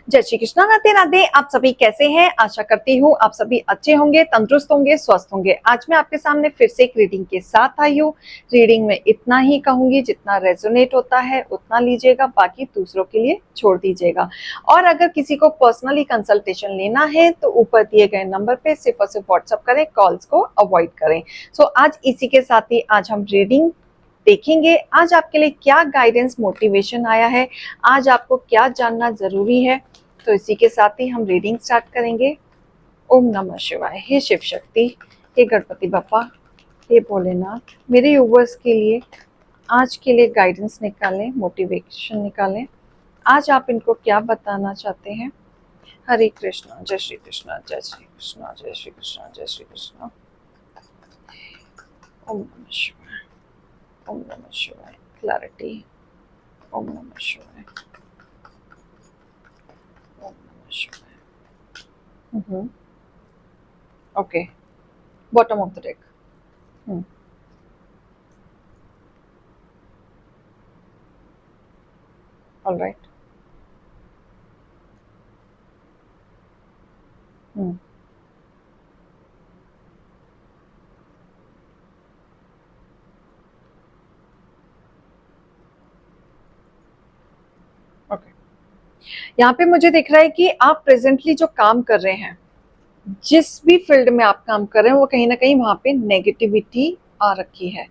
जय श्री कृष्णा, राधे राधे। आप सभी कैसे हैं? आशा करती हूँ आप सभी अच्छे होंगे, तंदुरुस्त होंगे, स्वस्थ होंगे। आज मैं आपके सामने फिर से एक रीडिंग के साथ आई हूँ। रीडिंग में इतना ही कहूंगी, जितना रेजोनेट होता है उतना लीजिएगा, बाकी दूसरों के लिए छोड़ दीजिएगा। और अगर किसी को पर्सनली कंसल्टेशन लेना है तो ऊपर दिए गए नंबर पे सिर्फ और सिर्फ व्हाट्सअप करें, कॉल्स को अवॉइड करें। सो आज इसी के साथ ही आज हम रीडिंग देखेंगे। आज आपके लिए क्या गाइडेंस मोटिवेशन आया है, आज आपको क्या जानना जरूरी है। तो इसी के साथ ही हम रीडिंग स्टार्ट करेंगे। ओम नमः शिवाय। हे शिव शक्ति, हे गणपति बप्पा, हे भोलेनाथ, मेरे यूवर्स के लिए आज के लिए गाइडेंस निकालें, मोटिवेशन निकालें। आज आप इनको क्या बताना चाहते हैं? हरे कृष्णा, जय श्री कृष्णा, जय श्री कृष्णा, जय श्री कृष्णा, जय श्री कृष्णा। ओम नमः शिवाय, ओम नमः शिवाय। क्लैरिटी। ओम नमः शिवाय, ओम नमः शिवाय। Okay, bottom of the deck. All right. Okay, यहाँ पे मुझे दिख रहा है कि आप प्रेजेंटली जो काम कर रहे हैं, जिस भी फील्ड में आप काम कर रहे हैं, वो कहीं ना कहीं वहां पे नेगेटिविटी आ रखी है।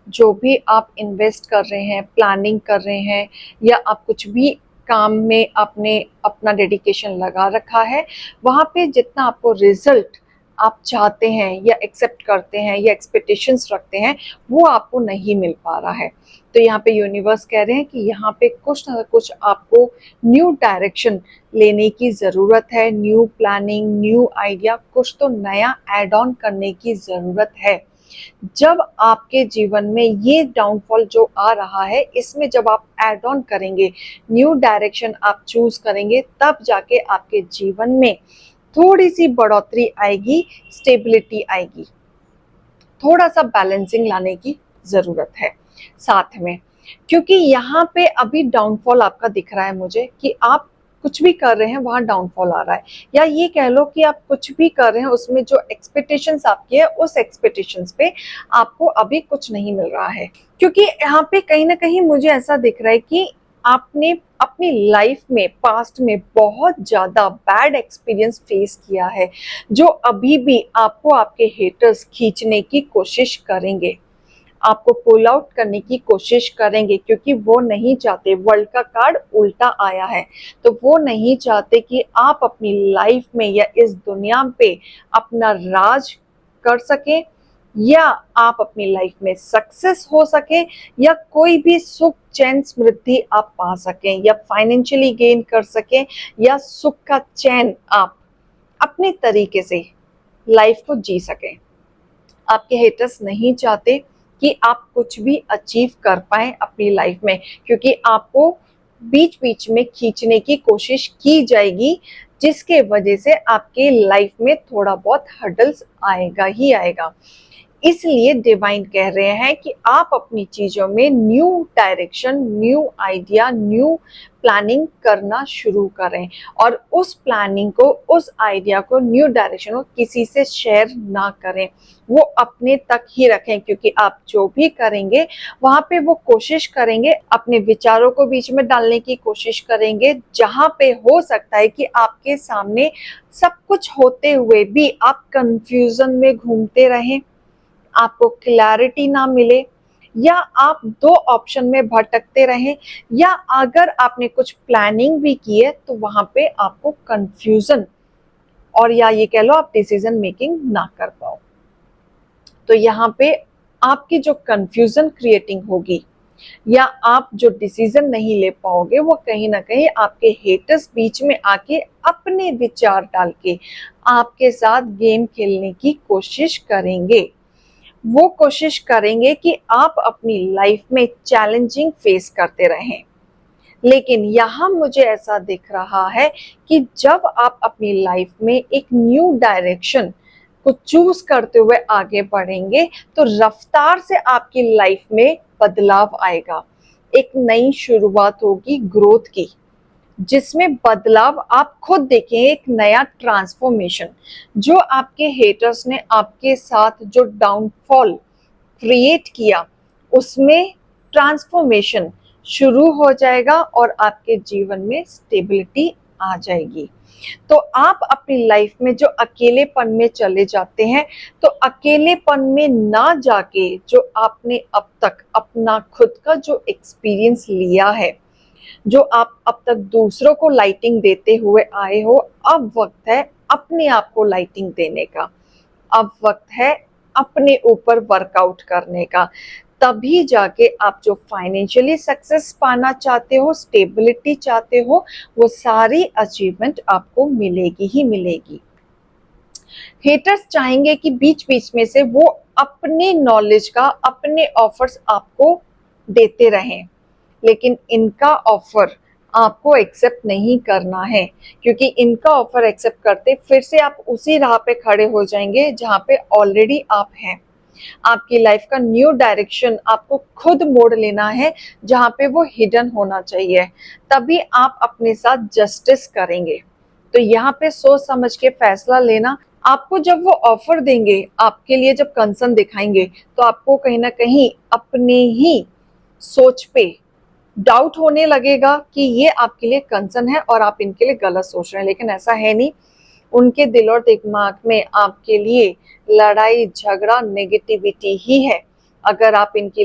जो भी आप इन्वेस्ट कर रहे हैं, प्लानिंग कर रहे हैं, या आप कुछ भी काम में आपने अपना डेडिकेशन लगा रखा है, वहां पे जितना आपको रिजल्ट आप चाहते हैं या एक्सेप्ट करते हैं या एक्सपेक्टेशंस रखते हैं, वो आपको नहीं मिल पा रहा है। तो यहाँ पे यूनिवर्स कह रहे हैं कि यहाँ पे कुछ ना कुछ आपको न्यू डायरेक्शन लेने की ज़रूरत है, न्यू प्लानिंग, न्यू आइडिया, कुछ तो नया ऐड ऑन करने की ज़रूरत है। जब आपके जीवन में ये डाउनफॉल जो आ रहा है, इसमें जब आप ऐड ऑन करेंगे, न्यू डायरेक्शन आप चूज करेंगे, तब जाके आपके जीवन में थोड़ी सी बढ़ोतरी आएगी, स्टेबिलिटी आएगी, थोड़ा सा बैलेंसिंग लाने की जरूरत है साथ में। क्योंकि यहाँ पे अभी डाउनफॉल आपका दिख रहा है मुझे कि आप कुछ भी कर रहे हैं वहां डाउनफॉल आ रहा है, या ये कह लो कि आप कुछ भी कर रहे हैं उसमें जो एक्सपेक्टेशंस आपकी है, उस एक्सपेक्टेशंस पे आपको अभी कुछ नहीं मिल रहा है। क्योंकि यहाँ पे कहीं ना कहीं मुझे ऐसा दिख रहा है कि आपने अपनी लाइफ में पास्ट में बहुत ज्यादा बैड एक्सपीरियंस फेस किया है, जो अभी भी आपको आपके हेटर्स खींचने की कोशिश करेंगे, आपको पुल आउट करने की कोशिश करेंगे, क्योंकि वो नहीं चाहते। वर्ल्ड का कार्ड उल्टा आया है, तो वो नहीं चाहते कि आप अपनी लाइफ में या इस दुनिया पे अपना राज कर सकें, या आप अपनी लाइफ में सक्सेस हो सके, या कोई भी सुख चैन समृद्धि आप पा सकें, या फाइनेंशियली गेन कर सकें, या सुख का चैन आप अपने तरीके से लाइफ को जी सकें। आपके हेटर्स नहीं चाहते कि आप कुछ भी अचीव कर पाए अपनी लाइफ में, क्योंकि आपको बीच बीच में खींचने की कोशिश की जाएगी, जिसके वजह से आपके लाइफ में थोड़ा बहुत हर्डल्स आएगा ही आएगा। इसलिए डिवाइन कह रहे हैं कि आप अपनी चीजों में new direction, new idea, new planning करना शुरू करें, और उस प्लानिंग को, उस आइडिया को, न्यू डायरेक्शन को किसी से शेयर ना करें, वो अपने तक ही रखें। क्योंकि आप जो भी करेंगे वहां पे वो कोशिश करेंगे, अपने विचारों को बीच में डालने की कोशिश करेंगे, जहां पे हो सकता है कि आपके सामने सब कुछ होते हुए भी आप कंफ्यूजन में घूमते रहें, आपको क्लैरिटी ना मिले, या आप दो ऑप्शन में भटकते रहें, या अगर आपने कुछ प्लानिंग भी की है तो वहां पे आपको कंफ्यूजन, और या ये कह लो आप डिसीजन मेकिंग ना कर पाओ। तो यहाँ पे आपकी जो कंफ्यूजन क्रिएटिंग होगी, या आप जो डिसीजन नहीं ले पाओगे, वो कहीं ना कहीं आपके हेटर्स बीच में आके अपने विचार डाल के आपके साथ गेम खेलने की कोशिश करेंगे। वो कोशिश करेंगे कि आप अपनी लाइफ में चैलेंजिंग फेस करते रहें। लेकिन यहाँ मुझे ऐसा दिख रहा है कि जब आप अपनी लाइफ में एक न्यू डायरेक्शन को चूज करते हुए आगे बढ़ेंगे, तो रफ्तार से आपकी लाइफ में बदलाव आएगा, एक नई शुरुआत होगी ग्रोथ की, जिसमें बदलाव आप खुद देखें, एक नया ट्रांसफॉर्मेशन। जो आपके हेटर्स ने आपके साथ जो डाउनफॉल क्रिएट किया, उसमें ट्रांसफॉर्मेशन शुरू हो जाएगा और आपके जीवन में स्टेबिलिटी आ जाएगी। तो आप अपनी लाइफ में जो अकेलेपन में चले जाते हैं, तो अकेलेपन में ना जाके जो आपने अब तक अपना खुद का जो एक्सपीरियंस लिया है, जो आप अब तक दूसरों को लाइटिंग देते हुए आए हो, अब वक्त है अपने आप को लाइटिंग देने का। अब वक्त है अपने ऊपर वर्कआउट करने का। तभी जाके आप जो फाइनेंशियली सक्सेस पाना चाहते हो, स्टेबिलिटी चाहते हो, वो सारी अचीवमेंट आपको मिलेगी ही मिलेगी। हेटर्स चाहेंगे कि बीच बीच में से वो अपने नॉलेज का, अपने ऑफर्स आपको देते रहें, लेकिन इनका ऑफर आपको एक्सेप्ट नहीं करना है, क्योंकि इनका ऑफर एक्सेप्ट करते फिर से आप उसी राह पे खड़े हो जाएंगे जहां पे ऑलरेडी आप हैं। आपकी लाइफ का न्यू डायरेक्शन आपको खुद मोड़ लेना है, जहां पे वो हिडन होना चाहिए। तभी आप अपने साथ जस्टिस करेंगे। तो यहाँ पे सोच समझ के फैसला लेना। आपको जब वो ऑफर देंगे, आपके लिए जब कंसर्न दिखाएंगे, तो आपको कहीं ना कहीं अपने ही सोच पे डाउट होने लगेगा कि ये आपके लिए कंसर्न है और आप इनके लिए गलत सोच रहे हैं, लेकिन ऐसा है नहीं। उनके दिल और दिमाग में आपके लिए लड़ाई झगड़ा नेगेटिविटी ही है। अगर आप इनकी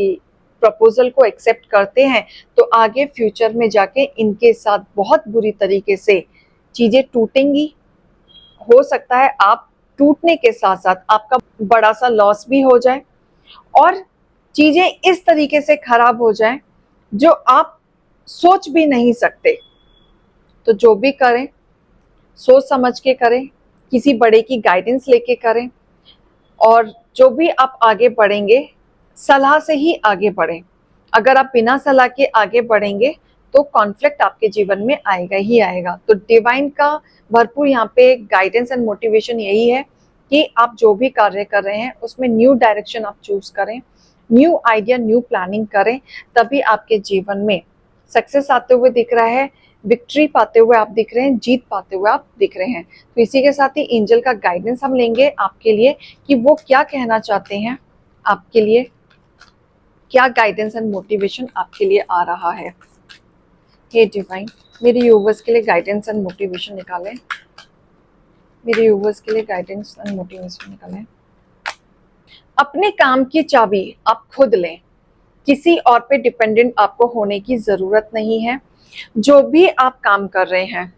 प्रपोजल को एक्सेप्ट करते हैं, तो आगे फ्यूचर में जाके इनके साथ बहुत बुरी तरीके से चीजें टूटेंगी। हो सकता है आप टूटने के साथ साथ आपका बड़ा सा लॉस भी हो जाए और चीजें इस तरीके से खराब हो जाएं जो आप सोच भी नहीं सकते। तो जो भी करें, सोच समझ के करें, किसी बड़े की गाइडेंस लेके करें, और जो भी आप आगे बढ़ेंगे, सलाह से ही आगे बढ़ें। अगर आप बिना सलाह के आगे बढ़ेंगे, तो कॉन्फ्लिक्ट आपके जीवन में आएगा ही आएगा। तो डिवाइन का भरपूर यहाँ पे गाइडेंस एंड मोटिवेशन यही है कि आप जो भी कार्य कर रहे हैं, उसमें न्यू डायरेक्शन आप चूज करें, न्यू आइडिया, न्यू प्लानिंग करें। तभी आपके जीवन में सक्सेस आते हुए दिख रहा है, विक्ट्री पाते हुए आप दिख रहे हैं, जीत पाते हुए आप दिख रहे हैं। तो इसी के साथ ही एंजल का गाइडेंस हम लेंगे आपके लिए कि वो क्या कहना चाहते हैं आपके लिए, क्या गाइडेंस एंड मोटिवेशन आपके लिए आ रहा है। हे डिवाइन, मेरे यूवर्स के लिए गाइडेंस एंड मोटिवेशन निकालें, मेरे यूवर्स के लिए गाइडेंस एंड मोटिवेशन निकालें। अपने काम की चाबी आप खुद लें, किसी और पे डिपेंडेंट आपको होने की जरूरत नहीं है। जो भी आप काम कर रहे हैं,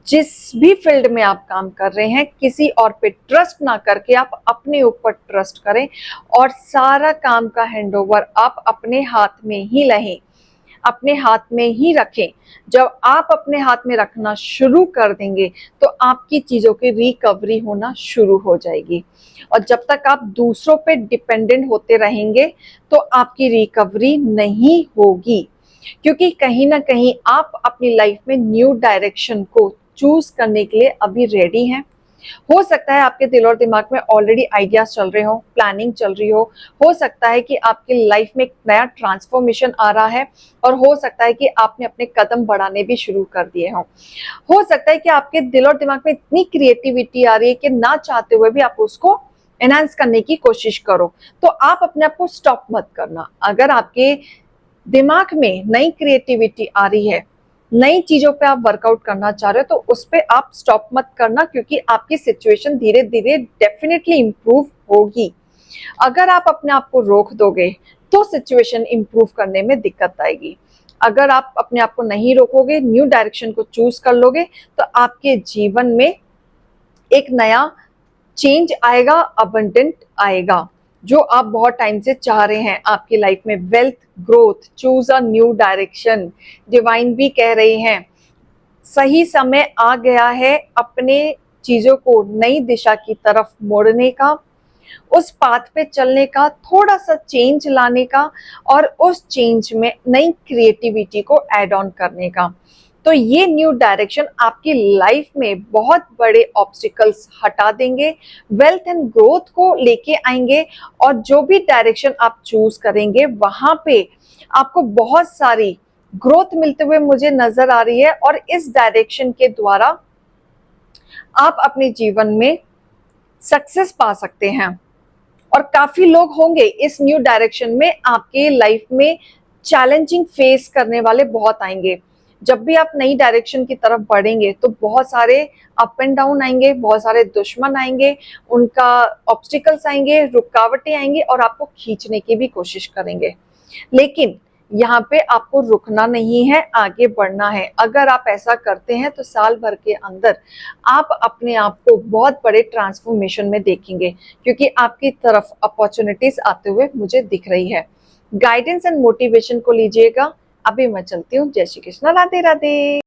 जिस भी फील्ड में आप काम कर रहे हैं, किसी और पे ट्रस्ट ना करके आप अपने ऊपर ट्रस्ट करें और सारा काम का हैंडओवर आप अपने हाथ में ही लें, अपने हाथ में ही रखें। जब आप अपने हाथ में रखना शुरू कर देंगे, तो आपकी चीजों की रिकवरी होना शुरू हो जाएगी। और जब तक आप दूसरों पे डिपेंडेंट होते रहेंगे, तो आपकी रिकवरी नहीं होगी, क्योंकि कहीं ना कहीं आप अपनी लाइफ में न्यू डायरेक्शन को चूज करने के लिए अभी रेडी हैं। हो सकता है आपके दिल और दिमाग में ऑलरेडी आइडियाज चल रहे हो, प्लानिंग चल रही हो सकता है कि आपकी लाइफ में एक नया ट्रांसफॉर्मेशन आ रहा है, और हो सकता है कि आपने अपने कदम बढ़ाने भी शुरू कर दिए हो सकता है कि आपके दिल और दिमाग में इतनी क्रिएटिविटी आ रही है कि ना चाहते हुए भी आप उसको एनहांस करने की कोशिश करो। तो आप अपने आप को स्टॉप मत करना। अगर आपके दिमाग में नई क्रिएटिविटी आ रही है, नई चीजों पे आप वर्कआउट करना चाह रहे हो, तो उस पे आप स्टॉप मत करना, क्योंकि आपकी सिचुएशन धीरे धीरे डेफिनेटली इंप्रूव होगी। अगर आप अपने आप को रोक दोगे, तो सिचुएशन इंप्रूव करने में दिक्कत आएगी। अगर आप अपने आप को नहीं रोकोगे, न्यू डायरेक्शन को चूज कर लोगे, तो आपके जीवन में एक नया चेंज आएगा, अबंडेंट आएगा, जो आप बहुत टाइम से चाह रहे हैं आपकी लाइफ में। Wealth, growth, choose a new direction. Divine भी कह रहे हैं सही समय आ गया है अपने चीजों को नई दिशा की तरफ मोड़ने का, उस पाथ पे चलने का, थोड़ा सा चेंज लाने का, और उस चेंज में नई क्रिएटिविटी को ऐड ऑन करने का। तो ये न्यू डायरेक्शन आपकी लाइफ में बहुत बड़े ऑब्स्टिकल्स हटा देंगे, वेल्थ एंड ग्रोथ को लेके आएंगे, और जो भी डायरेक्शन आप चूज करेंगे, वहां पे आपको बहुत सारी ग्रोथ मिलते हुए मुझे नजर आ रही है और इस डायरेक्शन के द्वारा आप अपने जीवन में सक्सेस पा सकते हैं। और काफी लोग होंगे इस न्यू डायरेक्शन में, आपके लाइफ में चैलेंजिंग फेस करने वाले बहुत आएंगे। जब भी आप नई डायरेक्शन की तरफ बढ़ेंगे तो बहुत सारे अप एंड डाउन आएंगे, बहुत सारे दुश्मन आएंगे, उनका ऑब्स्टिकल्स आएंगे, रुकावटें आएंगी और आपको खींचने की भी कोशिश करेंगे। लेकिन यहाँ पे आपको रुकना नहीं है, आगे बढ़ना है। अगर आप ऐसा करते हैं तो साल भर के अंदर आप अपने आप को बहुत बड़े ट्रांसफॉर्मेशन में देखेंगे, क्योंकि आपकी तरफ अपॉर्चुनिटीज आते हुए मुझे दिख रही है। गाइडेंस एंड मोटिवेशन को लीजिएगा। अभी मैं चलती हूँ। जय श्री कृष्ण, राधे राधे।